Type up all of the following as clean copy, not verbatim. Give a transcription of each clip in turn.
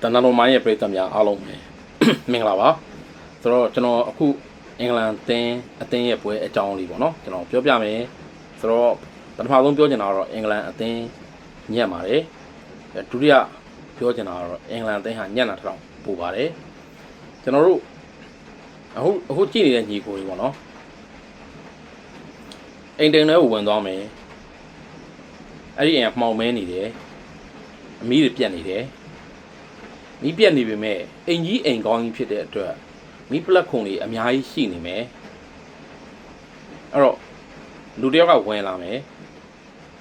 တနင်္လာနေ့ရဲ့ပြည်သူများအားလုံးပဲမင်္ဂလာပါဆိုတော့ကျွန်တော်အခုအင်္ဂလန်အသင်းရဲ့ပွဲအကြောင်းလေးပေါ့နော်ကျွန်တော်ပြောပြမယ်ဆိုတော့ပထမဆုံးပြောချင်တာကတော့အင်္ဂလန်အသင်းညံ့ပါတယ်ဒုတိယပြောချင်တာကတော့အင်္ဂလန်အသင်းဟာညံ့တာထောင်ပိုပါတယ်ကျွန်တော်တို့အခုကြည့်နေတဲ့ညီကိုတွေပေါ့နော်အိမ်တင်ထဲကိုဝင်သွားမယ်အဲ့ဒီအိမ်ကမှောင်မဲနေတယ်အမီးတွေပြတ်နေတယ်မီးပြတ်နေပေမဲ့အိမ်ကြီးအိမ်ကောင်းကြီးဖြစ်တဲ့အတွက်မီးပလက်ခုံတွေအများကြီးရှိနေမယ်အဲ့တော့လူတယောက်ကဝင်လာမယ်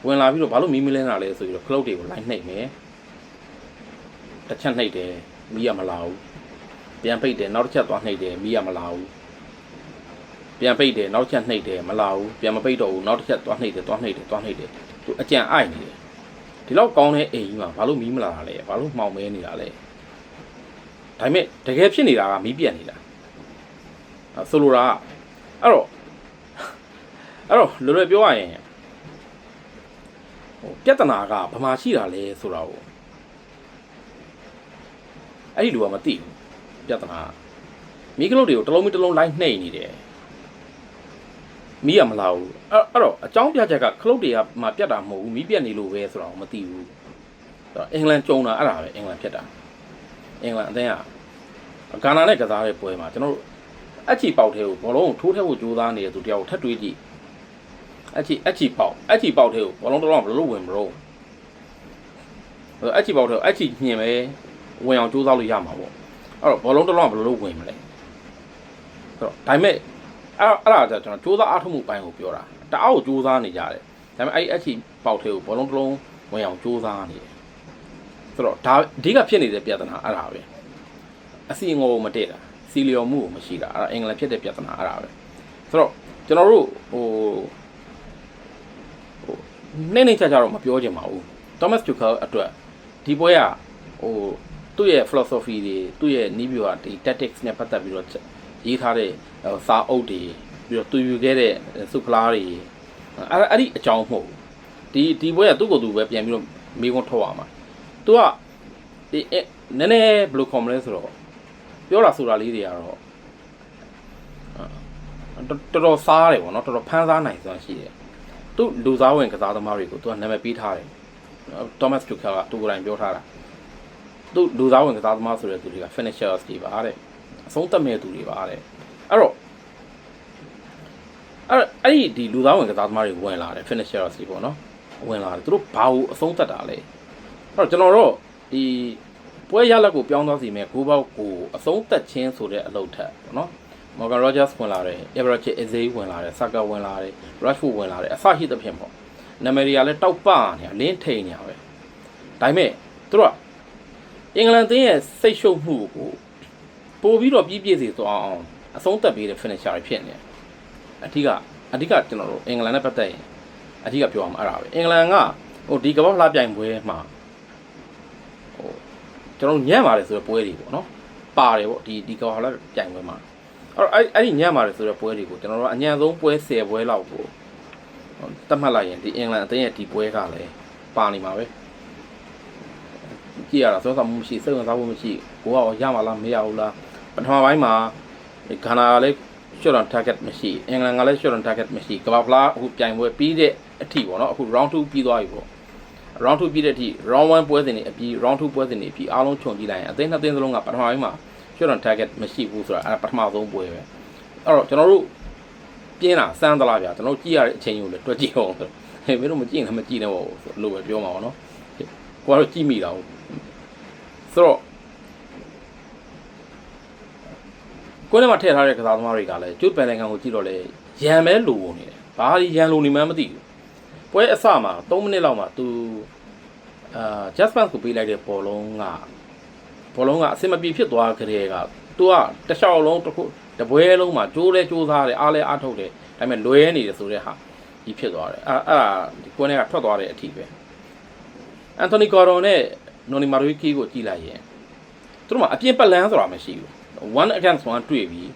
ဝင်လာပြီးတော့ဘာလို့မီးမလင်းတာလဲဆိုပြီးတော့ခလုတ်တွေကိုလိုက်နှိပ်မယ်တစ်ချက်နှိပ်တယ်မီးရမလာဘူးပြန်ပိတ်တယ်နောက်တစ်ချက်သွားနှိပ်တယ်မီးရမလာဘူးပြန်ပိတ်တယ်နောက်တစ်ချက်နှိပ်တယ်မလာဘူးပြန်မပိတ်တော့ဘူးနောက်တစ်ချက်သွားနှိပ်တယ်သူအကြံအိုက်နေတယ်ဒီလောက်ကောင်းတဲ့အိမ်ကြီးမှာဘာလို့မီးမလာတာလဲဘာလို့မှောင်မဲနေတာလဲဒါပေမဲ့တကယ်ဖြစ်နေတာကမီးပြတ်နေတာဆိုလိုတာအဲ့တော့လွယ်ပြောရရင်ပြဿနာကဘာမှရှိတာလဲဆိုတာကိုအဲ့ဒီလူကမသိဘူးပြဿနာမီးကလုတ်တွေကိုတစ်လုံးလိုက်နှိပ်နေတယ်မီးရမလာဘူးအဲ့တော့အကြောင်းပြချက်ကခလုတ်တွေကမှပြတ်တာမဟုတ်ဘူးမီးပြတ်နေလို့ပဲဆိုတာကိုမသိဘူးအင်္ဂလန်ကြုံတာအဲ့ဒါပဲအင်္ဂလန်ဖြစ်တာအင်္ဂလန်အသင်းကဂါနာနဲ့ကစားတဲ့ပွဲမှာကျွန်တော်တို့အချီပေါက်ထဲကိုဘောလုံးကိုထိုးထည့်ဖို့ကြိုးစားနေတဲ့သူတယောက်ထပ်တွေးကြည့်အချီပေါက်ထဲကိုဘောလုံးတော့ဘယ်လိုဝင်မလို့အချီပေါက်ထဲကိုအချီညင်ပဲဝင်အောင်ကြိုးစားလို့ရမှာပေါ့အဲ့တော့ဘောလုံးတော့ဘယ်လိုဝင်မလဲအဲ့တော့ဒါပေမဲ့အဲ့ဒါကျကျွန်တော်ကြိုးစားအားထုတ်မှုပိုင်းကိုပြောတာတအားကိုကြိုးစားနေကြတယ်ဒါပေမဲ့အဲ့အချီပေါက်ထဲကိုဘောလုံးတစ်လုံးဝင်အောင်ကြိုးစားနေတယ်ဆိုတော့ဒါအဓိကဖြစ်နေတဲ့ပြဿနာအဲ့ဒါပဲအစီငိုမတည့်တာစီလျော်မှုကိုမရှိတာအဲ့ဒါအင်္ဂလန်ဖြစ်တဲ့ပြဿနာအဲ့ဒါပဲဆိုတော့ကျွန်တော်တို့နေချာတော့မပြောချင်ပါဘူး Thomas Tuchel အတွက်ဒီပွဲကသူ့ရဲ့ philosophy တွေသူ့ရဲ့နည်းဗျူဟာဒီ tactics နဲ့ပတ်သက်ပြီးတော့ရေးထားတဲ့စာအုပ်တွေပြီးတော့သူယူခဲ့တဲ့စုဖလားတွေအဲ့ဒီအကြောင်းမဟုတ်ဒီပွဲကသူ့ကိုယ်သူပဲပြန်ပြီးတော့မေးခွန်းထုတ်ရမှာသူကဒီနည်းနည်းဘယ်လိုခေါ်မလဲဆိုတော့ပြောတာဆိုတာလေးတွေကတော့တော်တော်စားတယ်ပေါ့နော်တော်တော်ဖန်းစားနိုင်စွမ်းရှိတယ်သူလူစားဝင်ကစားသမားတွေကိုသူကနာမည်ပေးထားတယ် Thomas Tuchel ကသူကိုယ်တိုင်ပြောထားတာသူလူစားဝင်ကစားသမားဆိုတဲ့သူတွေက finishers တွေပါတဲ့အဆုံးသတ်မဲ့သူတွေပါတဲ့အဲ့တော့အဲ့ဒီလူသားဝင်ကစားသမားတွေဝင်လာတယ် finishers တွေပေါ့နော်ဝင်လာတယ်သူတို့ဘာကိုအဆုံးသတ်တာလဲအဲ့တော့ကျွန်တော်တို့ဒီပွဲရလက်ကိုပြောင်းသွားစီမဲ့ဂိုးပေါက်ကိုအဆုံးသတ်ခြင်းဆိုတဲ့အလုပ်ထက်ပေါ့နော် Morgan Rogers ဝင်လာတယ် Everett Eze ဝင်လာတယ် Saka ဝင်လာတယ် Rashford ဝင်လာတယ်အစရှိသဖြင့်ပေါ့နာမည်တွေကလည်းတောက်ပနေအလင်းထိန်နေရပဲဒါပေမဲ့သူတို့ကအင်္ဂလန်သင်းရဲ့စိတ်ရှုပ်မှုကိုပို့ပြီးတော့ပြည့်စီသွားအောင်အဆုံးသတ်ပေးတဲ့ finisher တွေဖြစ်နေတယ်အဓိကကျွန်တော်တို့အင်္ဂလန်နဲ့ပတ်သက်ရင်အဓိကပြောအောင်အဲ့ဒါပဲအင်္ဂလန်ကဒီကမ္ဘာ့ဖလားပြိုင်ပွဲမှာကျွန်တော်ညံ့ပါတယ်ဆိုတဲ့ပွဲတွေပေါ့နော်ပါတယ်ပေါ့ဒီကမ္ဘာ့ဖလားပြိုင်ပွဲမှာအဲ့ဒီညံ့ပါတယ်ဆိုတဲ့ပွဲတွေကိုကျွန်တော်တို့အញ្ញံဆုံးပွဲ10ပွဲလောက်ကိုတတ်မှတ်လိုက်ရင်ဒီအင်္ဂလန်အသင်းရဲ့ဒီပွဲကလည်းပါနေမှာပဲကြည့်ရတာစောစောမှုမရှိစိတ်ဝင်စားမှုမရှိကိုကရမှာလားမရဘူးလားပထမပိုင်းမှာဂါနာကလည်း shot on target မရှိအင်္ဂလန်ကလည်း shot on target မရှိကမ္ဘာ့ဖလားအခုပြိုင်ပွဲပြီးတဲ့အထိပေါ့နော်အခု round 2ပြီးသွားပြီပေါ့ round 2ပြီးတဲ့အထိ round 1ပွဲစဉ်တွေအပြီး round 2ပွဲစဉ်တွေအပြီးအားလုံးခြုံကြည့်လိုက်ရင်အသင်းနှစ်သင်းစလုံးကပထမပိုင်းမှာ shot on target မရှိဘူးဆိုတာအဲ့ဒါပထမဆုံးပွဲပဲအဲ့တော့ကျွန်တော်တို့ပြင်းတာစမ်းသလားဗျာကျွန်တော်ကြည့်ရတဲ့အချိန်ကိုလည်းတွက်ကြည့်အောင်ဟဲ့မင်းတို့မကြည့်ရင်မကြည့်တော့ဘူးလို့ပဲပြောမှာပေါ့နော်ကိုကတော့ကြည့်မိတာဟုတ်ဆိုတော့ကိုယ်နဲ့မှထည့်ထားတဲ့ကစားသမားတွေကလည်းကျုပ်ပယ်လန်ကန်ကိုကြည့်တော့လေရန်ပဲလိုနေတယ်ဘာဒီရန်လိုနေမှန်းမသိဘူးပွဲအစမှာ3မိနစ်လောက်မှာသူJasper ကိုပေးလိုက်တဲ့ဘောလုံးကအစင်မပြေဖြစ်သွားကြတဲ့ကသူကတခြားလုံးတပွဲလုံးမှာကျိုးစားတယ်အားလဲအားထုတ်တယ်ဒါပေမဲ့လွဲနေတယ်ဆိုတဲ့ဟာဒီဖြစ်သွားတယ်အဲ့ဒါဒီကိုယ်နဲ့ကထွက်သွားတဲ့အထိပဲအန်တိုနီဂေါ်ဒွန်နဲ့နော်နီမာရီကီကိုကြည့်လိုက်ရင်သူတို့မှာအပြင်းပတ်လန်းဆိုတာမရှိဘူး1 against 1တွေ့ပြီး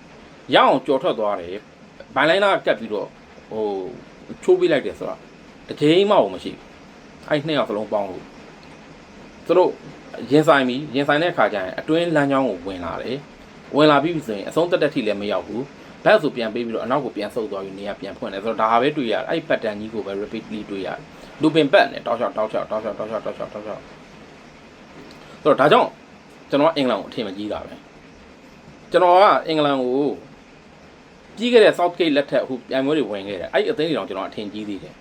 ရအောင်ကြော်ထွက်သွားတယ်ဘိုင်လိုင်းနာကတ်ပြီးတော့ချိုးပေးလိုက်တယ်ဆိုတာတစ်ချိန်မှမရှိဘူးအဲ့နှစ်ယောက်စလုံးပေါင်းလို့ သူတို့ရင်ဆိုင်တဲ့အခါကျရင်အတွင်းလမ်းကြောင်းကိုဝင်လာတယ်ဝင်လာပြီးဆိုရင်အဆုံးတက်ထိလည်းမရောက်ဘူးဘက်ဆိုပြန်ပေးပြီးတော့အနောက်ကိုပြန်ဆုပ်သွားပြီးနေရာပြန်ဖွင့်တယ်ဆိုတော့ဒါဟာပဲတွေ့ရတယ်အဲ့ pattern ကြီးကိုပဲ repeatedly တွေ့ရတယ်လူပင်ပတ်နဲ့တောက်လျှောက်ဆိုတော့ဒါကြောင့်ကျွန်တော်အင်္ဂလန်ကိုအထင်မကြီးတာပဲကျွန်တော်ကအင်္ဂလန်ကိုကြီးခဲ့တဲ့ Southgate လက်ထက်အခုပြိုင်ပွဲတွေဝင်ခဲ့တယ်အဲ့အသင်းတွေတော့ကျွန်တော်အထင်ကြီးသေးတယ်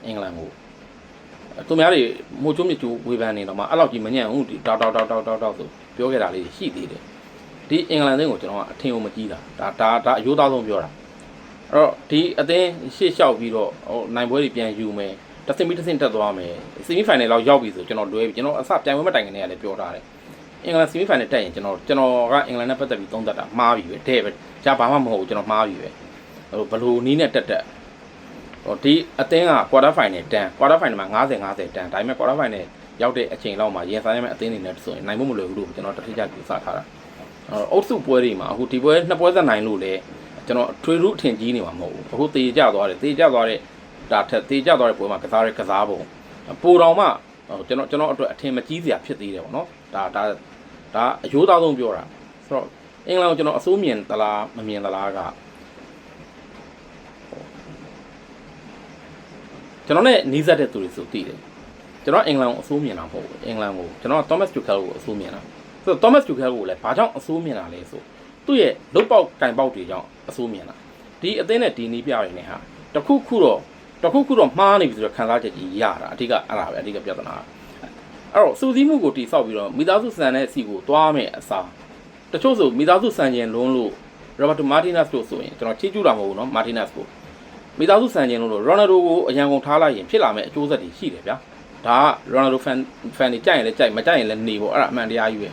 အင်္ဂလန်ကိုသူများတွေမိုးချိုးမြချိုးဝေဖန်နေတော့မှအဲ့လောက်ကြီးမညံ့ဘူးဒီတောက်ဆိုပြောခဲ့တာလေးရှိသေးတယ်ဒီအင်္ဂလန်အသင်းကိုကျွန်တော်ကအထင်ကိုမကြီးတာဒါအယိုးသားဆုံးပြောတာအဲ့တော့ဒီအသင်းရှေ့လျှောက်ပြီးတော့ဟိုနိုင်ပွဲတွေပြန်ယူမယ်တစ်ဆင့်တက်သွားမယ်ဆီမီဖိုင်နယ်လောက်ရောက်ပြီဆိုကျွန်တော်လွဲပြီကျွန်တော်အစပြိုင်ပွဲမတိုင်ခင်တည်းကလည်းပြောထားတယ်အင်္ဂလန်ဆီမီဖိုင်နယ်တက်ရင်ကျွန်တော်ကအင်္ဂလန်နဲ့ပတ်သက်ပြီးသုံးသပ်တာမှားပြီပဲတဲ့ပဲကြာဘာမှမဟုတ်ဘူးကျွန်တော်မှားပြီပဲဟိုဘလိုနီးနဲ့တက်ဟိုဒီအသင်းက quarter final တန်း quarter final မှာ50တန်းဒါပေမဲ့ quarter final ရောက်တဲ့အချိန်လောက်မှာရင်ဆိုင်ရမယ့်အသင်းတွေနဲ့ဆိုရင်နိုင်ဖို့မလွယ်ဘူးလို့ကျွန်တော်တတိယကြိုးစားထားတာအုပ်စုပွဲတွေမှာအခုဒီပွဲနှစ်ပွဲဆက်နိုင်လို့လေကျွန်တော်ထွေထူးအထင်ကြီးနေမှာမဟုတ်ဘူးအခုတေကြသွားတဲ့ဒါထက်တေကြသွားတဲ့ပွဲမှာကစားပုံပိုတော်မှကျွန်တော်အတွက်အထင်မကြီးစရာဖြစ်သေးတယ်ပေါ့နော်ဒါအယိုးသားဆုံးပြောတာဆိုတော့အင်္ဂလန်ကိုကျွန်တော်အစိုးမြင်သလားမမြင်သလားကကျွန်တော်နဲ့နီးစပ်တဲ့သူတွေဆိုသိတယ်ကျွန်တော်အင်္ဂလန်ကိုအစိုးမြင်တာမဟုတ်ဘူးအင်္ဂလန်ကိုကျွန်တော် Thomas Tuchel ကိုအစိုးမြင်တာဆိုတော့ Thomas Tuchel ကိုလည်းဘာကြောင့်အစိုးမြင်တာလဲဆိုသူ့ရဲ့လုတ်ပေါက်ကင်ပေါက်တွေကြောင့်အစိုးမြင်တာဒီအသင်းနဲ့ဒီနီးပြတွေနဲ့ဟာတခုခုတော့မှားနေပြီဆိုတော့ခံစားချက်ကြီးရတာအဓိကအဲ့ဒါပဲအဓိကပြဿနာအဲ့တော့စူးစီးမှုကိုတိဆောက်ပြီးတော့မိသားစုစံတဲ့အစီကိုသွားမယ်အစားတချို့ဆိုမိသားစုစံကျင်လုံးလို့ Roberto Martinez တို့ဆိုရင်ကျွန်တော်ချီးကျူးတာမဟုတ်ဘူးเนาะ Martinez ကိုမိသားစုစံကျင်လို့ Ronaldo ကိုအရန်ကုန်ထားလိုက်ရင်ဖြစ်လာမယ့်အကျိုးဆက်တွေရှိတယ်ဗျာဒါက Ronaldo fan တွေကြိုက်ရင်လည်းကြိုက်မကြိုက်ရင်လည်းနေပေါ့အဲ့ဒါအမှန်တရားကြီးပဲ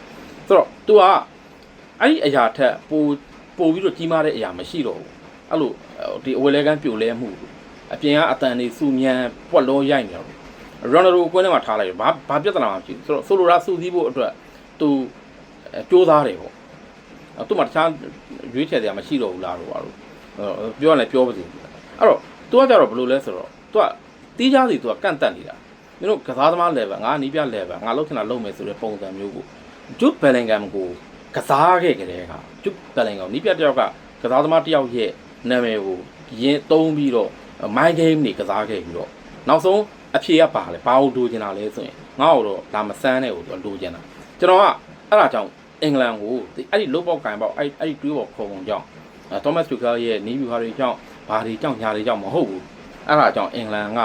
ဆိုတော့ तू ကအဲ့ဒီအရာထက်ပိုပြီးတော့ကြီးမားတဲ့အရာမရှိတော့ဘူးအဲ့လိုဒီအဝယ်လဲကန်းပြိုလဲမှုအပြင်ကအတန်တွေစူမြန်ပွက်လုံးရိုက်နေတော့ Ronaldo ကိုကွင်းထဲမှာထားလိုက်ဘာပြဿနာမှမရှိဘူးဆိုတော့ဆိုလိုတာစူစီးဖို့အတွက် तू စူးစားတယ်ပေါ့သူ့မှာတခြားရွေးချယ်စရာမရှိတော့ဘူးလားတော့ပြောရလဲပြောပါစေအဲ့တော့ तू ကကြတော့ဘယ်လိုလဲဆိုတော့ तू ကတီးကြစီ तू ကကန့်တက်နေတာမင်းတို့ကစားသမား level ငါနီးပြ level ငါလောက်ချင်တာလုပ်မယ်ဆိုတဲ့ပုံစံမျိုးကို Jude Bellingham ကိုကစားခဲ့ကြတဲ့အခါ Jude Bellingham နီးပြတယောက်ကကစားသမားတယောက်ရဲ့နာမည်ကိုရင်သုံးပြီးတော့ my game နေကစားခဲ့ပြီးတော့နောက်ဆုံးအဖြေကပါလေဘာလို့လိုချင်တာလဲဆိုရင်ငါ့ကိုတော့ဒါမဆန်းတဲ့ကိုသူလိုချင်တာကျွန်တော်ကအဲ့ဒါကြောင့်အင်္ဂလန်ကိုအဲ့ဒီလုတ်ပေါက်ကင်ပေါက်အဲ့ဒီတွေးပေါက်ခုံကြောင့်Thomas Tuchel ရဲ့နီးဗျူဟာတွေကြောင့်ဘာတွေကြောင့်ညာတွေကြောင့်မဟုတ်ဘူးအဲ့ဒါကြောင့်အင်္ဂလန်က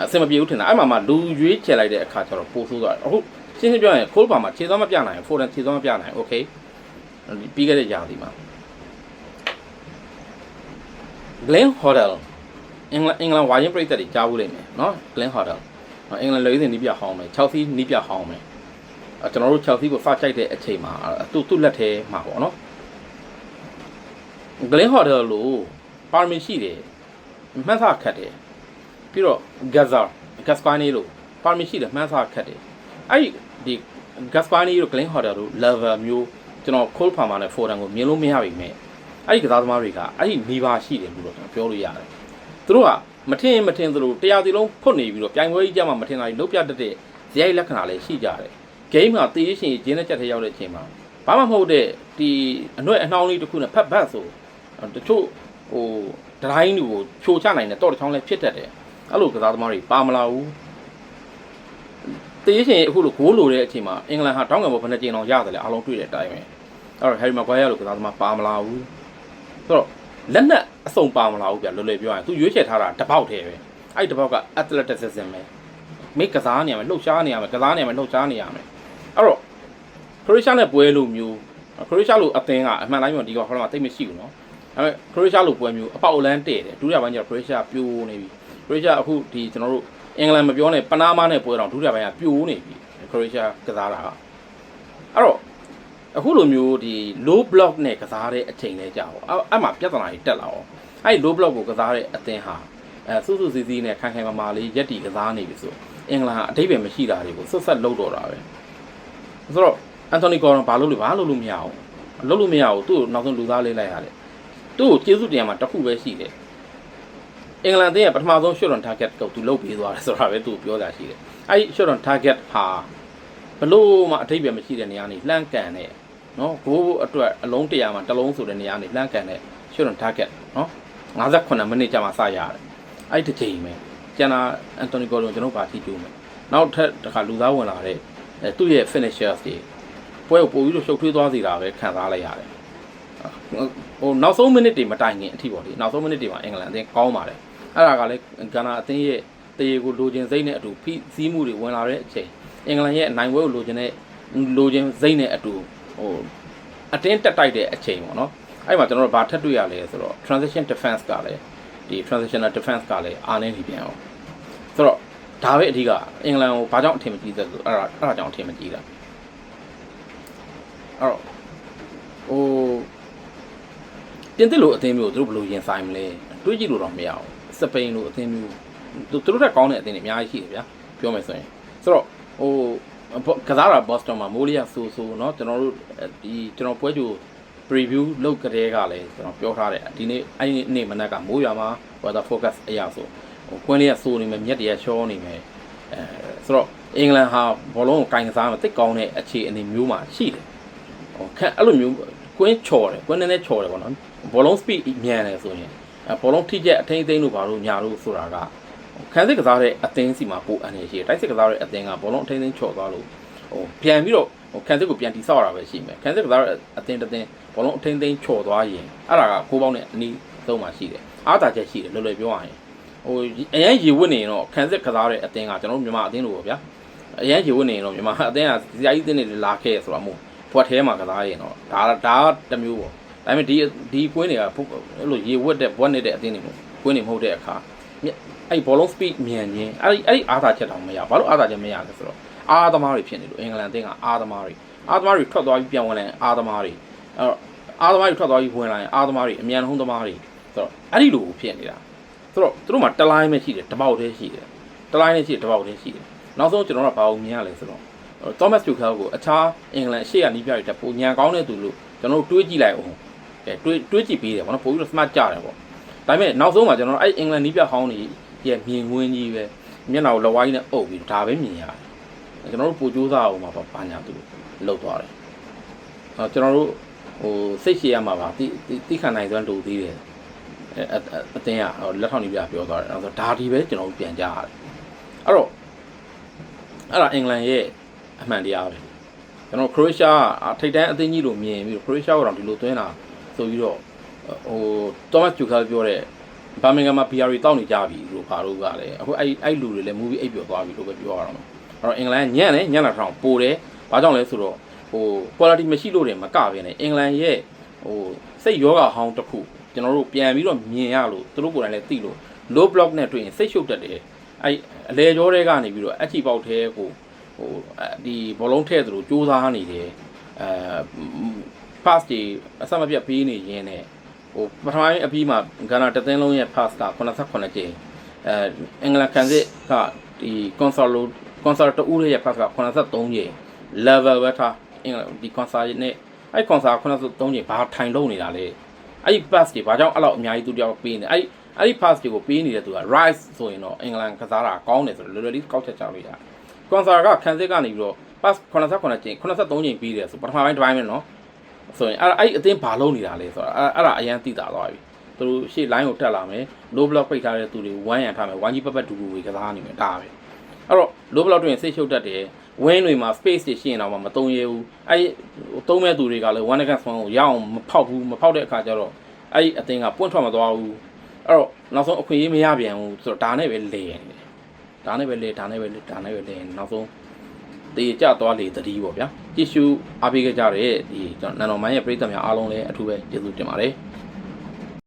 အဆင်မပြေဘူးထင်တာအဲ့မှာလူရွေးချယ်လိုက်တဲ့အခါကျတော့ပိုဆိုးသွားတယ်အခုရှင်းပြောရင်ခိုးပါမှာခြေသွားမပြနိုင်ဖိုဒန်ခြေသွားမပြနိုင်โอเคပြီးခဲ့တဲ့ຢာဒီမှာ Glenn Hoddle အင်္ဂလန်ဝါရင်ပရိသတ်တွေကြားဘူးလိမ့်မယ်နော် Glenn Hoddle အင်္ဂလန်လူရင်းနီးပြဟောင်းမယ် Chelsea နီးပြဟောင်းမယ်ကျွန်တော်တို့ Chelsea ကိုစကြိုက်တဲ့အချိန်မှာသူ့လက်ထဲမှာပေါ့နော် Glenn Hoddle လို့ပါရမီရှိတယ်မှန်းဆခတ်တယ်ပြီးတော့ Gaspani လို့ပါရမီရှိတယ်မှန်းဆခတ်တယ်အဲ့ဒီ Gaspani တို့ Glenn Hoddle တို့ level မျိုးကျွန်တော် Cole Palmer နဲ့ Foden ကိုမြင်လို့မရပါဘူးအဲ့ဒီကစားသမားတွေကအဲ့ဒီနေပါရှိတယ်လို့တော့ပြောလို့ရတယ်သူတို့ကမထင်သလိုတရားစီလုံးဖွတ်နေပြီးတော့ပြိုင်ပွဲကြီးကြမှာမထင်တာကြီးလုံးပြတတ်တဲ့ဇယိုက်လက္ခဏာလည်းရှိကြတယ်ဂိမ်းမှာတေးရှင်ဂျင်းနဲ့ချက်ထဲရောက်တဲ့အချိန်မှာဘာမှမဟုတ်တဲ့ဒီအနှွဲ့အနှောင်းလေးတစ်ခုနဲ့ဖက်ဘတ်ဆိုတချို့ဟိုဒတိုင်းတွေကိုဖြိုချနိုင်တဲ့တော့တစ်ချောင်းလည်းဖြစ်တတ်တယ်အဲ့လိုကစားသမားတွေပါမလာဘူးတေးရှင်အခုလိုဂိုးလိုတဲ့အချိန်မှာအင်္ဂလန်ဟာတောင်းငံပေါ်ဘယ်နှကြိမ်အောင်ရတယ်လဲအားလုံးတွေ့တဲ့အတိုင်းပဲအဲ့တော့ Harry Maguire လိုကစားသမားပါမလာဘူးဆိုတော့လက်နက်အစုံပါမလာဘူးဗျလွယ်လွယ်ပြောရင်သူရွေးချယ်ထားတာတပေါက်တည်းပဲအဲ့တပေါက်က athleticism ပဲမိကစားနေရမယ်လှုပ်ရှားနေရမယ်ကစားနေရမယ်လှုပ်ရှားနေရမယ်အဲ့တော့ခရိုအေးရှားနဲ့ပွဲလို့မျိုးခရိုအေးရှားလို့အသင်းကအမှန်တိုင်းပြောဒီကဟောတော့တိတ်မရှိဘူးနော်ဒါပေမဲ့ခရိုအေးရှားလို့ပွဲမျိုးအပေါက်လန်းတဲ့တယ်ဒုတိယပိုင်းကျတော့ခရိုအေးရှားပြိုးနေပြီခရိုအေးရှားအခုဒီကျွန်တော်တို့အင်္ဂလန်မပြောနဲ့ပနားမားနဲ့ပွဲတော့ဒုတိယပိုင်းကပြိုးနေပြီခရိုအေးရှားကစားတာအဲ့တော့အခုလိုမျိုးဒီ low block နဲ့ကစားတဲ့အချိန်လေးကြာပေါ့အဲ့မှာပြဿနာတွေတက်လာအောင်အဲ့ low block ကိုကစားတဲ့အသင်းဟာစုစုစည်းစည်းနဲ့ခိုင်ခိုင်မာမာလေးရက်တီကစားနေပြီဆိုအင်္ဂလန်ကအတိတ်ပဲမရှိတာတွေကိုဆွတ်ဆက်လုပ်တော့တာပဲဆိုတော့အန်တိုနီဂေါ်ရန်ဘာလုပ်လို့မရအောင်လုပ်လို့မရဘူးသူ့ကိုနောက်ဆုံးလူသားလေးလိုက်ရတယ်သူ့ကိုကျေးဇူးတင်ရမှာတစ်ခုပဲရှိတယ်အင်္ဂလန်အသင်းရဲ့ပထမဆုံး shot on target ကိုသူလုပ်ပေးသွားတယ်ဆိုတာပဲသူပြောတာရှိတယ်အဲ့ shot on target ဟာ ဘလို့မှအထိပ္ပယ်မရှိတဲ့နေရာနေလှမ်းကန်တဲ့နော်ဂိုးအတွက်အလုံး100မှာတစ်လုံးဆိုတဲ့နေရာနေလှမ်းကန်တဲ့ shot on target နော်58မိနစ်ကြာမှစရတယ်အဲ့ဒီတစ်ချိန်ပဲကျန်တာအန်တိုနီဂေါ်ဒွန်ကျွန်တော်ပါထိကျိုးမယ်နောက်ထပ်တစ်ခါလူသားဝင်လာတဲ့သူ့ရဲ့ finishers တွေပွဲကိုပို့ပြီးတော့ရှုပ်ထွေးသွားစေတာပဲခံစားလိုက်ရတယ်ဟိုနောက်ဆုံးမိနစ်တွေမတိုင်ခင်အထိပေါ့လေနောက်ဆုံးမိနစ်တွေမှာအင်္ဂလန်အသင်းကောင်းပါတယ်အဲ့ဒါကလည်းဂါနာအသင်းရဲ့တရေကိုလိုချင်စိတ်နဲ့အတူဖိစီးမှုတွေဝင်လာတဲ့အချိန်အင်္ဂလန်ရဲ့အနိုင်ပွဲကိုလိုချင်စိတ်နဲ့အတူဟိုအတင်းတက်တိုက်တဲ့အချိန်ပေါ့နော်အဲ့မှာကျွန်တော်တို့ဘာထပ်တွေ့ရလဲဆိုတော့ transition defense ကလည်းဒီ transitional defense ကလည်းအားနည်းနေပြန်အောင်ဆိုတော့ဒါပဲအဓိကအင်္ဂလန်ကိုဘာကြောင့်အထင်မကြီးသလဲဆိုအဲ့ဒါကြောင့်အထင်မကြီးတာအဲ့တော့ဟိုတင်တစ်လို့အသင်းမျိုးတို့ဘယ်လိုရင်ဆိုင်မလဲတွေးကြည့်လို့တော့မရအောင်စပိန်လိုအသင်းမျိုးသူတို့တက်ကောင်းတဲ့အသင်းတွေအများကြီးရှိတယ်ဗျာပြောမယ်ဆိုရင်ဆိုတော့ဟိုကစားတာဘော့စတွန်မှာမိုးလီယာဆိုเนาะကျွန်တော်တို့ဒီကျွန်တော်ပွဲကြို preview လုပ်ကြတဲ့ကလည်းကျွန်တော်ပြောထားတယ်ဒီနေ့အဲ့ဒီနေ့မနက်ကမိုးရွာမှာ weather forecast အရာဆိုဟိုကွင်းလေးကစိုးနေမယ်မြက်တွေကရှောနေမယ်ဆိုတော့အင်္ဂလန်ဟာဘောလုံးကိုကင်ကစားမှာတိတ်ကောင်းတဲ့အခြေအနေမျိုးမှာရှိတယ်ဟိုခက်အဲ့လိုမျိုးကွင်းချော်တယ်ကွင်းနဲ့ချော်တယ်ပေါ့နော်ဘောလုံး speed မြန်တယ်ဆိုရင်ဘောလုံးထိကျက်အထိမ့်သိမ်းလို့ဘာလို့ညာလို့ဆိုတာကခန်းစစ်ကစားတဲ့အသင်းစီမှာပိုအနေရှိတယ်တိုက်စစ်ကစားတဲ့အသင်းကဘောလုံးအထိမ့်သိမ်းချော်သွားလို့ဟိုပြန်ပြီးတော့ဟိုခန်းစစ်ကိုပြန်တိဆောက်ရတာပဲရှိမယ်ခန်းစစ်ကစားတဲ့အသင်းတစ်သင်းဘောလုံးအထိမ့်သိမ်းချော်သွားရင်အဲ့ဒါကကိုးပေါင်းနဲ့အနီးဆုံးမှာရှိတယ်အားသာချက်ရှိတယ်လွယ်လွယ်ပြောရရင်ဟိုအရင်ရေဝတ်နေရင်တော့ခန်းစစ်ကစားတဲ့အသင်းကကျွန်တော်တို့မြန်မာအသင်းလိုပေါ့ဗျာအရင်ရေဝတ်နေရင်တော့မြန်မာအသင်းကဇာကြီးအသင်းတွေလာခဲ့ဆိုတာမို့ဘွက်ထဲမှာကစားရင်တော့ဒါတမျိုးပေါ့ဒါပေမဲ့ဒီကွင်းတွေကအဲ့လိုရေဝတ်တဲ့ဘွက်နေတဲ့အသင်းတွေမို့ကွင်းတွေမဟုတ်တဲ့အခါအဲ့ဘောလုံး speed မြန်ခြင်းအဲ့ဒီအားသာချက်တောင်မရဘာလို့အားသာချက်မရလဲဆိုတော့အားသမားတွေဖြစ်နေလို့အင်္ဂလန်အသင်းကအားသမားတွေထွက်သွားပြီးပြန်ဝင်လာရင်အားသမားတွေအားသမားတွေထွက်သွားပြီးဝင်လာရင်အားသမားတွေအမြန်ဟုံးသမားတွေဆိုတော့အဲ့ဒီလိုဖြစ်နေတာဆိုတော့သူတို့မှာတလိုင်းပဲရှိတယ်တပေါက်တည်းရှိတယ်တလိုင်းနဲ့ရှိတယ်တပေါက်တည်းရှိတယ်နောက်ဆုံးကျွန်တော်တို့ကဘာလို့မြင်ရလဲဆိုတော့ Thomas Tuchel ကိုအခြားအင်္ဂလန်ရှေ့ကနီးပြတွေတက်ပိုညံကောင်းတဲ့သူလို့ကျွန်တော်တို့တွေးကြည့်လိုက်အောင်တွေးကြည့်ပေးတယ်ဗောနော်ပိုပြီးတော့ smart ကြတယ်ဗောဒါပေမဲ့နောက်ဆုံးမှာကျွန်တော်တို့အဲ့အင်္ဂလန်နီးပြဟောင်းတွေရဲ့မြင်ကွင်းကြီးပဲမျက်နှာကိုလက်ဝိုင်းနဲ့အုပ်ပြီးဒါပဲမြင်ရတယ်ကျွန်တော်တို့ပိုကြိုးစားအောင်မှာဘာညာသူလှုပ်သွားတယ်ကျွန်တော်တို့ဟိုစိတ်ရှည်ရမှာပါတိခဏနိုင်စွမ်းတူသေးတယ်အတင်းကလက်ထောက်နီးပြပြောသွားတယ်အဲ့တော့ဒါဒီပဲကျွန်တော်တို့ပြန်ကြရတယ်အဲ့တော့အဲ့ဒါအင်္ဂလန်ရဲ့အမှန်တရားပဲကျွန်တော်ခရိုအေးရှားထိပ်တန်းအသင်းကြီးလိုမြင်ပြီးခရိုအေးရှားကတော့ဒီလိုသွင်းတာဆိုပြီးတော့ဟိုသောမတ်ဂျူကာပြောတဲ့ဘာမင်ဂမ်မှာ BR တောက်နေကြပြီလို့ဘာလို့ကလည်းအခုအဲ့လူတွေလည်း movie အိပ်ပျော်သွားပြီလို့ပဲပြောရအောင်အဲ့တော့အင်္ဂလန်ညံ့လာထောင်ပိုတယ်ဘာကြောင့်လဲဆိုတော့ဟို quality မရှိလို့တယ်မကပဲနဲ့အင်္ဂလန်ရဲ့ဟိုစိတ်ယောဂဟောင်းတစ်ခုကျွန်တော်တို့ပြန်ပြီးတော့မြင်ရလို့သူတို့ကိုယ်တိုင်လည်းသိလို့ low block နဲ့တွေ့ရင်စိတ်ရှုပ်တတ်တယ်အဲ့အလေကြောတွေကနေပြီးတော့အချီပေါက်သေးကိုဟိုဒီဘောလုံးထဲသလိုစူးစမ်းနေတယ်pass တွေအစမပြတ်ပေးနေရင်းနဲ့ဟိုပထမအပြီးမှာဂါနာတသင်းလုံးရဲ့ pass က89ကြိမ်အင်္ဂလန်ကန်စစ်ကဒီ console တူရဲ့ pass က83ကြိမ် level ပဲထားအင်္ဂလန်ဒီ console နဲ့အဲ့ console 83ကြိမ်ဘာထိုင်လုံးနေတာလဲအဲ့ဒီ pass တွေဘာကြောင့်အဲ့လောက်အများကြီးသူတယောက်ပေးနေအဲ့ဒီ pass တွေကိုပေးနေတဲ့သူက rise ဆိုရင်တော့အင်္ဂလန်ကစားတာကောင်းတယ်ဆိုတော့ literally ကောက်ချက်ချလို့ရတယ် console ကကန်စစ်ကနေပြီးတော့ pass 89ကြိမ်83ကြိမ်ပေးတယ်ဆိုပထမပိုင်းတစ်ပိုင်းပဲနော်ဆိုရင်အဲ့အသင်းဘာလုံးနေတာလဲဆိုတော့အဲ့ဒါအရန်သိတာသွားပြီသူတို့ရှေ့ line ကိုတက်လာမယ် low block ပိတ်ထားတဲ့သူတွေဝမ်းရံထားမယ်ဝမ်းကြီးပတ်ဒူဝေကစားနေမယ်ဒါပဲအဲ့တော့ low block တွင်စိတ်ရှုပ်တတ်တယ်ဝင်းတွေမှာ space တွေရှိရင်တော့မတုံးရဘူးအဲ့သုံးမဲ့သူတွေကလည်း one against one ကိုရအောင်မဖောက်တဲ့အခါကျတော့အဲ့အသင်းကပွင့်ထွက်မသွားဘူးအဲ့တော့နောက်ဆုံးအခွင့်အရေးမရပြန်ဘူးဆိုတော့ဒါနဲ့ပဲလဲနေတယ်ဒါနဲ့ပဲလဲနောက်ဆုံးတေကြသွားလေတတိပေါ့ဗျာကြည့်ရှုအားပေးကြတဲ့ဒီနန်တော်မိုင်းရဲ့ပရိသတ်များအားလုံးလည်းအထူးပဲကျေးဇူးတင်ပါတယ်